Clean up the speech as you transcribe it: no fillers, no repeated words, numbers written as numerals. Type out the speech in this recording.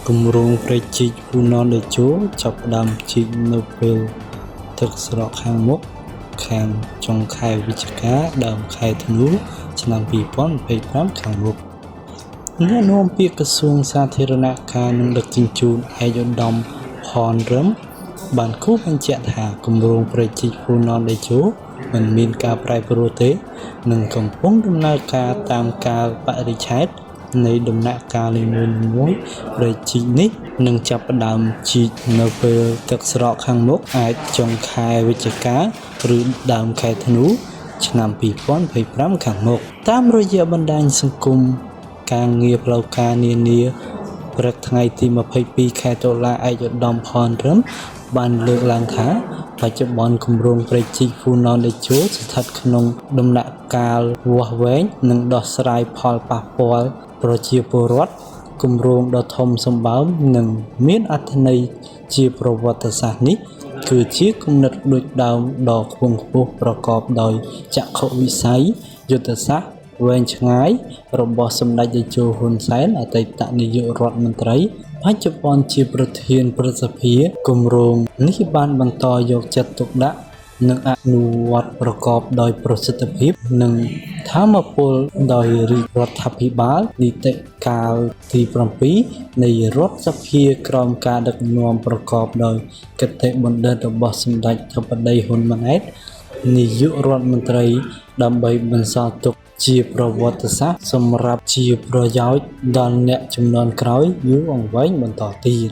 គម្រោងព្រែកជីកហ្វូណនតេជោចាប់ផ្ដើមជីកនៅពេលទឹកស្រកខាងមុខខាងចុងខែវិច្ឆិកាដើមខែធ្នូឆ្នាំ2025ខាងមុខអ្នកនាំពាក្យក្រសួងសាធារណការនិងដឹកជញ្ជូនឯកឧត្តមផនរឹមបានគូបញ្ជាក់ថាគម្រោងព្រែកជីកហ្វូណនតេជោមិនមានការប្រែប្រួលទេនិងកំពុងដំណើរការតាមកាលបរិច្ឆេទនៃដំណាក់កាលនីមួយៗព្រែកជីកនេះនឹងចាប់ផ្ដើមជីកនៅពេលទឹកស្រកខាងមុខអាចចុងខែវិច្ឆិកាឬដើមខែធ្នូឆ្នាំ2025ខាងមុខតាមរយៈបណ្ដាញសង្គមការងារផ្លូវការនានាព្រឹកថ្ងៃទី22ខែតុលាឯកឧត្តមផនរឹមបានលើកឡើងថាបច្ចុប្បន្នគម្រោងព្រែកជីកហ្វូណនតេជោស្ថិតក្នុងដំណាក់កាលវាស់វែងនិងដោះស្រាយផលប៉ះពាល់ប្រជាពលរដ្ឋគម្រោងដ៏ធំសម្បើមនិងមានអត្ថន័យជាប្រវត្តិសាស្ត្រនេះគឺជាគំនិតដូចដើមដ៏ខ្ពង់ខ្ពស់ប្រកបដោយចក្ខុវិស័យយុទ្ធសាស្ត្រវែងឆ្ងាយរបស់សម្ដេចតេជោហ៊ុនសែនអតីតនាយករដ្ឋមន្ត្រីបច្ចុប្បន្នជាប្រធានព្រឹទ្ធសភាគម្រោងនេះបានបន្តយកចិត្តទុកដាក់និងអនុវត្តប្រកបដោយប្រសិទ្ធភាពនិងថាមពលដោយរាជរដ្ឋាភិបាលនីតិកាលទី7នៃរដ្ឋសភាក្រោមការដឹកនាំប្រកបដោយគតិបណ្ឌិតរបស់សម្ដេចធិបតីហ៊ុនម៉ាណែតនាយករដ្ឋមន្ត្រីដើម្បីបន្សល់ទុកជាប្រវត្តិសាស្ត្រសម្រាប់ជាប្រយោជន៍ដល់អ្នកជំនាន់ក្រោយយូរអង្វែងបន្តទៀត